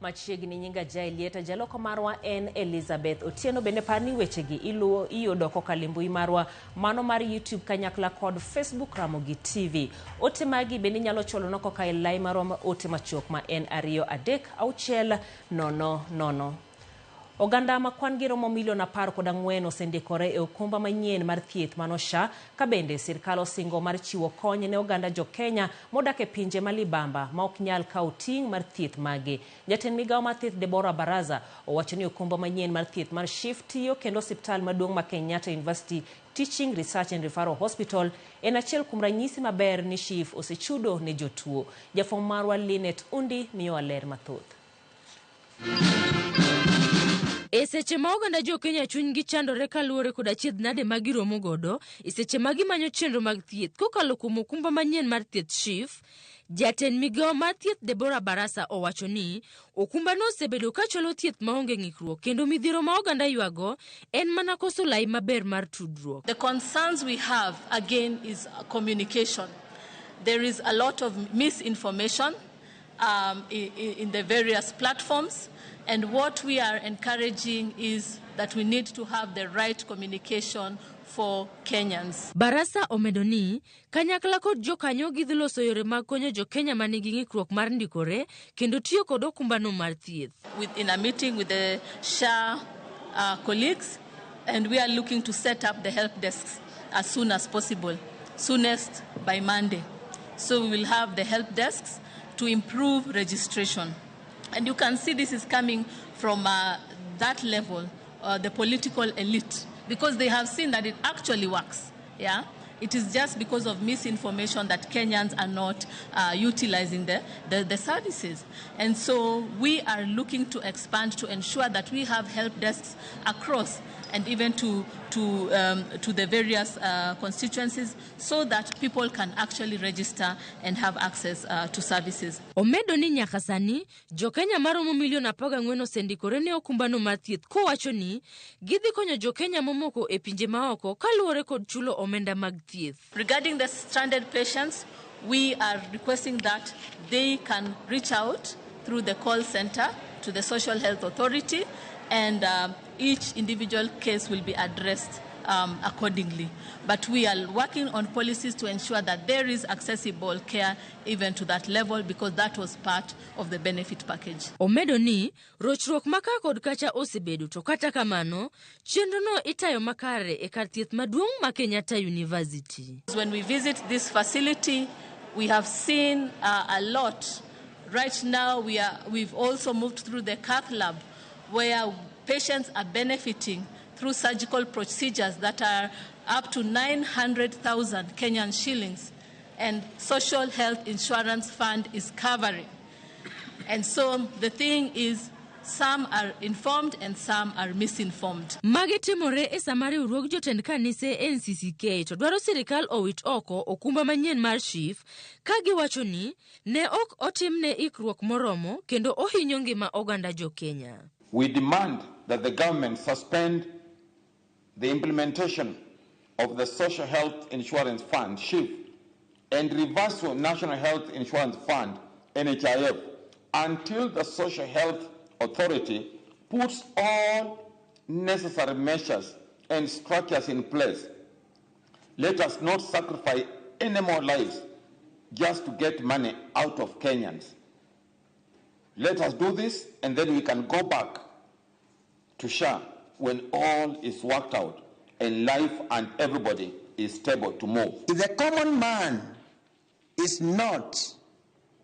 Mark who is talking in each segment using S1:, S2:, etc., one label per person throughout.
S1: Machiegni nyinga Jailieta jaloko marwa en Elizabeth Otieno bende parni wechegi iluo iyudo kokalimbui marwa mano mar YouTube kanyakla kod Facebook Ramogi TV. Ote magi bende nyalo cholo noko ka lai marwa ote machok ma en 2-3-6-0-0. Oganda makwan gi romo milion 14 osendikore e okumba manyien mar thieth mano SHA ka bende sirkal osingo mar chiwo kony ne oganda jo Kenya modak e pinje malibamba ma ok nyal kawo ting' mar thieth magi. Jatend migawo mar thieth Deborah Baraza owacho ni okumba manyien mar thieth mar SHIF tiyo kendo osiptal maduong' ma Kenyatta University Teaching Research and Referral Hospital en achiel kuom ranyisi maber ni SHIF osechudo ne jotuo. Jafwambo marwa Linet Undi miyo ler mathoth.
S2: Seche ma oganda jo Kenya chunygi chandore kaluwore kod achiedh nade ma giromo godo, seche ma gimanyo chenro mag thieth kokalo kuom okumba manyien mar thieth SHIF, jatend migawo mar thieth Deborah Baraza owacho ni okumba no osebedo ka cholo thieth maonge ng'ikruok kendo midhiero ma oganda ywago en mana koso lai maber mar tudruok.
S3: The concerns we have again is communication. There is a lot of misinformation in the various platforms. And what we are encouraging is that we need to have the right communication for Kenyans.
S2: Barasa omedoni kanyakla kod jokanyo gidhi loso yore mag konyo jo Kenya manigi ng'ikruok mar ndikore kendo tiyo kod okumba no mar thieth.
S3: In a meeting with the SHA colleagues, and we are looking to set up the help desks as soon as possible, soonest by Monday. So we will have the help desks to improve registration. And you can see this is coming from that level, the political elite, because they have seen that it actually works. Yeah, it is just because of misinformation that Kenyans are not utilizing the services. And so we are looking to expand to ensure that we have help desks across and even to the various constituencies so that people can actually register and have access to services.
S2: Omedo ni nyaka sani jo Kenya maromo milion 14 osendikore ne okumba no mar thieth kowacho ni gidhi konyo jo Kenya momoko e pinje maoko kaluwore kod chulo omenda mag thieth.
S3: Regarding the stranded patients, we are requesting that they can reach out through the call center to the Social Health Authority, and each individual case will be addressed accordingly. But we are working on policies to ensure that there is accessible care even to that level, because that was part of the benefit package.
S2: Omedo ni rochruok maka kod kacha osebedo to kata kamano chenro no itayo makare e kar thieth maduong' ma Kenyatta University.
S3: When we visit this facility, we have seen a lot. Right now we've also moved through the cath lab, where patients are benefiting through surgical procedures that are up to 900,000 Kenyan shillings, and Social Health Insurance Fund is covering. And so the thing is, some are informed and some are misinformed.
S2: Magitimore e samari Riwruok jotend kanise NCCK to dwaro sirikal owit oko okumba manyien mar SHIF ka giwacho ni ne ok otimne ikruok moromo kendo ohinyo ngima oganda jo Kenya.
S4: We demand that the government suspend the implementation of the Social Health Insurance Fund, SHIF, and reverse to National Health Insurance Fund, NHIF, until the Social Health Authority puts all necessary measures and structures in place. Let us not sacrifice any more lives just to get money out of Kenyans. Let us do this, and then we can go back to SHA when all is worked out and life and everybody is stable to move.
S5: If the common man is not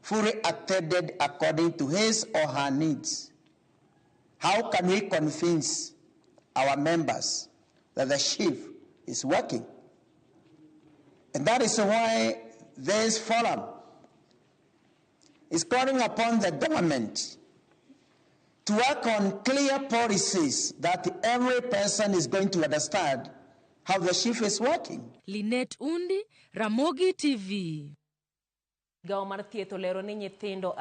S5: fully attended according to his or her needs, how can we convince our members that the SHIF is working? And that is why this forum is calling upon the government to work on clear policies that every person is going to understand how the SHIF is working.
S2: Linet Undi, Ramogi TV.
S1: Gawo mar thieth olero ni nyithindo